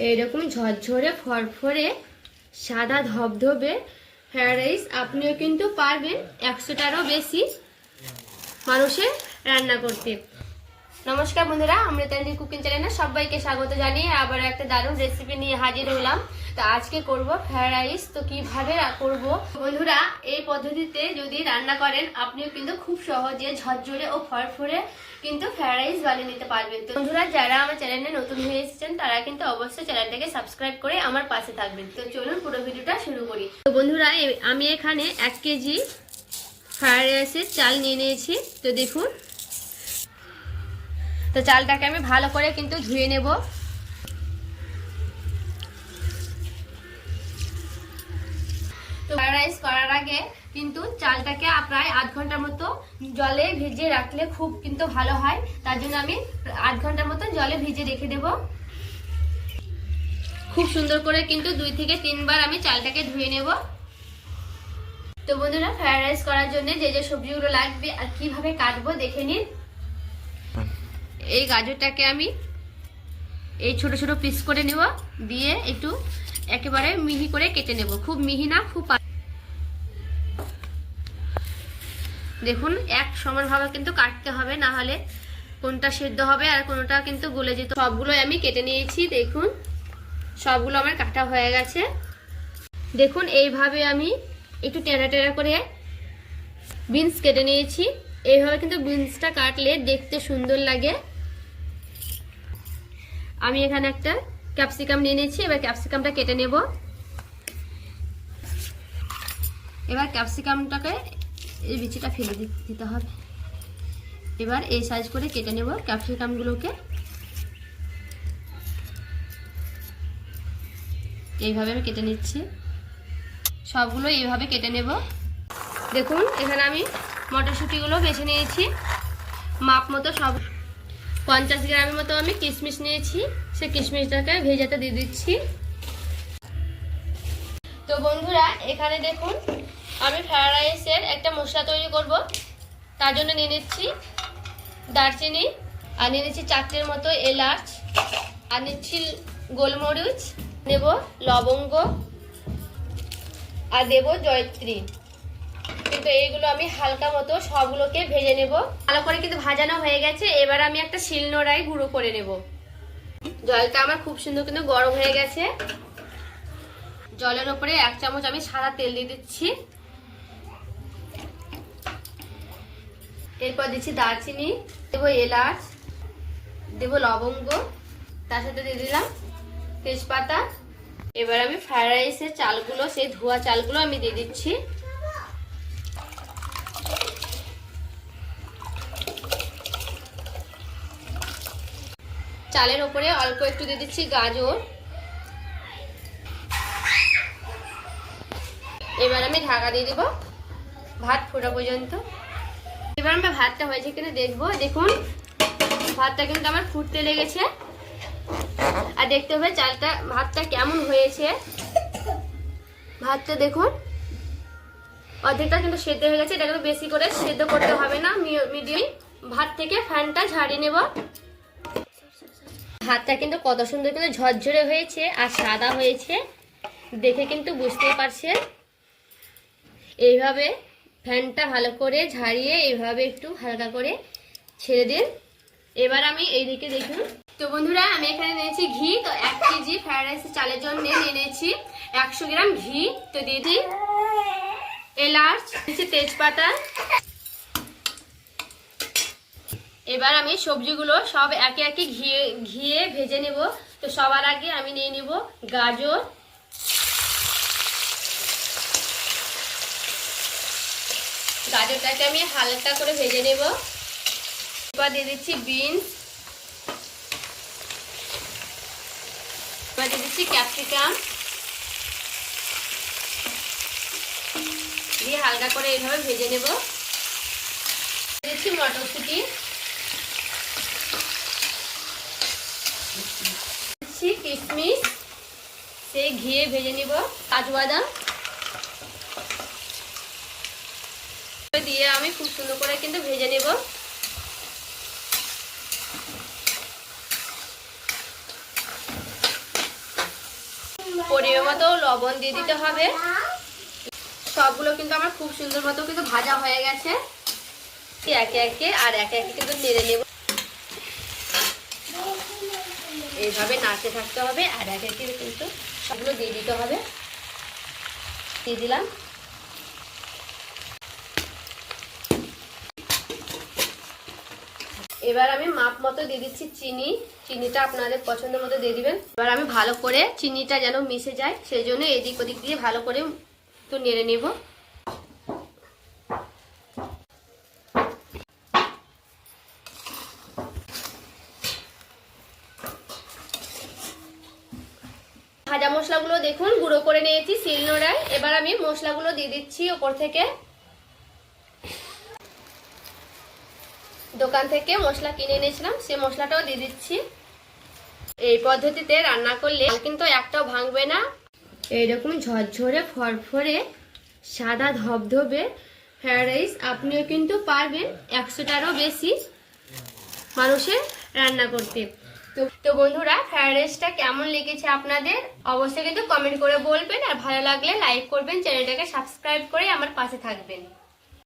এইরকম ঝরঝরে ফরফরে সাদা ধবধবে ফ্রাইড রাইস আপনিও কিন্তু পারবেন 100টারও বেশি মানুষের রান্না করতে। নমস্কার বন্ধুরা, অমৃতাঞ্জলি কুকিং চ্যানেলে সবাইকে স্বাগত জানিয়ে আবার একটা দারুণ রেসিপি নিয়ে হাজির হলাম। তো আজকে করব ফ্রাইড রাইস। তো কিভাবে করব বন্ধুরা, এই পদ্ধতিতে যদি রান্না করেন আপনিও কিন্তু খুব সহজে ঝরঝরে ও ফরফরে কিন্তু ফ্রাইড রাইস বানিয়ে নিতে পারবেন। তো বন্ধুরা, যারা আমার চ্যানেলে নতুন হয়ে এসেছেন তারা কিন্তু অবশ্যই চ্যানেলটাকে সাবস্ক্রাইব করে আমার পাশে থাকবেন। তো চলুন পুরো ভিডিওটা শুরু করি। তো বন্ধুরা, আমি এখানে 1 কেজি ফ্রাইড রাইসের চাল নিয়ে নিয়েছি। তো দেখুন, তো চালটাকে আমি ভালো করে কিন্তু ধুয়ে নেব। তো ফ্রাইড রাইস করার আগে কিন্তু চালটাকে প্রায় আধ ঘন্টার মতো জলে ভিজিয়ে রাখলে খুব কিন্তু ভালো হয়। তার জন্য আমি আধ ঘন্টার মতো জলে ভিজিয়ে রেখে দেব। খুব সুন্দর করে কিন্তু 2 থেকে 3 বার আমি চালটাকে ধুয়ে নেব। তো বন্ধুরা, ফ্রাইড রাইস করার জন্য যে যে সবজিগুলো লাগবে আর কিভাবে কাটবো দেখে নিন। এই গাজরটাকে আমি এই ছোট ছোট পিস করে নেব, দিয়ে একটু একেবারে মিহি করে কেটে নেব। খুব মিহি না, খুব দেখুন এক সমানভাবে কিন্তু কাটতে হবে, না হলে কোনটা সেদ্ধ হবে আর কোনটা কিন্তু গলে যেত। সবগুলো আমি কেটে নিয়েছি। দেখুন সবগুলো আমার কাটা হয়ে গেছে। দেখুন এইভাবে আমি একটু টেরা টেরা করে বিনস কেটে নিয়েছি। এইভাবে কিন্তু বিনসটা কাটলে দেখতে সুন্দর লাগে। আমি এখানে একটা ক্যাপসিকাম নিয়ে নিয়েছি। এবার ক্যাপসিকামটা কেটে নেব। এবার ক্যাপসিকামটাকে এই বিচিটা ফেলে দিতে হবে। এবার এই সাইজ করে কেটে নেব ক্যাপসিকামগুলোকে। এইভাবে আমি কেটে নিচ্ছি, সবগুলো এইভাবে কেটে নেব। দেখুন এখানে আমি মটরশুঁটিগুলো বেছে নিয়েছি মাপ মতো। সব 50 গ্রামের মতো আমি কিশমিশ নিয়েছি। সেই কিশমিশটাকে ভেজাতে দিয়ে দিচ্ছি। তো বন্ধুরা, এখানে দেখুন আমি ফ্রাইড রাইসের একটা মশলা তৈরি করব। তার জন্য নিয়ে নিচ্ছি দারচিনি, আর নিয়ে নিচ্ছি 4টের মতো এলাচ, আর নিচ্ছি গোলমরিচ, নেব লবঙ্গ, আর দেব জয়ত্রী। কিন্তু এইগুলো আমি হালকা মতো সবগুলোকে ভেজে নেব। ভালো করে কিন্তু ভাজানো হয়ে গেছে। এবার আমি একটা শিলনোড়ায় গুঁড়ো করে নেব। জলটা আমার খুব সুন্দর কিন্তু গরম হয়ে গেছে। জলের উপরে 1 চামচ আমি সাদা তেল দিয়ে দিচ্ছি। এরপর দিচ্ছি দারচিনি, দেবো এলাচ, দেবো লবঙ্গ, তার সাথে দিয়ে দিলাম তেজপাতা। এবার আমি ফ্রাইড রাইসের চালগুলো, সেই ধোয়া চালগুলো আমি দিয়ে দিচ্ছি। চালের উপরে অল্প একটু দিয়ে দিচ্ছি গাজর। এবার আমি ঢাকা দিয়ে দিব ভাত ফোটা পর্যন্ত। এবার আমি ভাতটা হয়েছে কিনা দেখবো। দেখুন ভাতটা কিন্তু আমার ফুটতে লেগেছে। আর দেখতে হবে ভাতটা কেমন হয়েছে। ভাতটা দেখুন অর্ধেকটা কিন্তু সেদ্ধ হয়ে গেছে। এটা কিন্তু বেশি করে সেদ্ধ করতে হবে না, মিডিয়াম। ভাত থেকে ফ্যানটা ঝাড়িয়ে নেব। ভাতটা কিন্তু কত সুন্দর কিন্তু ঝরঝরে হয়েছে আর সাদা হয়েছে, দেখে কিন্তু বুঝতেই পারছেন। এইভাবে ফ্যানটা ভালো করে ঝাড়িয়ে এইভাবে একটু হালকা করে ছেড়ে দিন। এবার আমি এইদিকে দেখুন। তো বন্ধুরা, আমি এখানে নিয়েছি ঘি। তো 1 কেজি ফ্রাইড রাইসের চালের জন্য নিয়ে নিয়েছি 100 গ্রাম ঘি। তো দিয়ে দিই এলাচ, দিচ্ছি তেজপাতা। এবার আমি সবজিগুলো সব একে একে ঘিয়ে ভেজে নেব। তো সবার আগে আমি নিয়ে নেব গাজর, গাজরটাকে আমি হালকা করে ভেজে নেব। এবার দিয়ে দিচ্ছি বিনস, এবার দিয়ে দিচ্ছি ক্যাপসিকাম, দিয়ে হালকা করে এইভাবে ভেজে নেব। দিচ্ছি মটরশুঁটি, দিচ্ছি কিশমিশ, সেই ঘিয়ে ভেজে নিব। কাজু বাদাম দিয়ে আমি খুব সুন্দর করে কিন্তু ভেজে নেব। পরিমাণ মতো লবণ দিয়ে দিতে হবে। সবগুলো কিন্তু আমার খুব সুন্দর মতো কিন্তু ভাজা হয়ে গেছে। একে একে কিন্তু নেড়ে নেব। এইভাবে নাড়তে থাকতে হবে আর একে একে কিন্তু সবগুলো দিয়ে দিতে হবে। দিয়ে দিলাম। এবার আমি মাপ মতো দিয়ে দিচ্ছি চিনি। চিনিটা আপনাদের পছন্দ মতো দিয়ে দিবেন। এবার আমি ভালো করে চিনিটা যেন মিশে যায় সেই জন্য এদিক ওদিক দিয়ে ভালো করে একটু নেড়ে নেব। ভাজা মশলাগুলো দেখুন গুঁড়ো করে নিয়েছি শিলনোড়ায়। এবার আমি মশলাগুলো দিয়ে দিচ্ছি ওপর থেকে। দোকান থেকে মশলা কিনে এনেছিলাম সেই মশলাটাও দিয়ে দিচ্ছি। এই পদ্ধতিতে রান্না করলে কিন্তু একটাও ভাঙবে না। এইরকম ঝরঝরে ফরফরে সাদা ধবধবে ফ্রাইড রাইস আপনিও কিন্তু পারবেন 100টারও বেশি মানুষের রান্না করতে। তো বন্ধুরা, ফ্রাইড রাইসটা কেমন লেগেছে আপনাদের অবশ্যই কিন্তু কমেন্ট করে বলবেন। আর ভালো লাগলে লাইক করবেন, চ্যানেলটাকে সাবস্ক্রাইব করে আমার পাশে থাকবেন।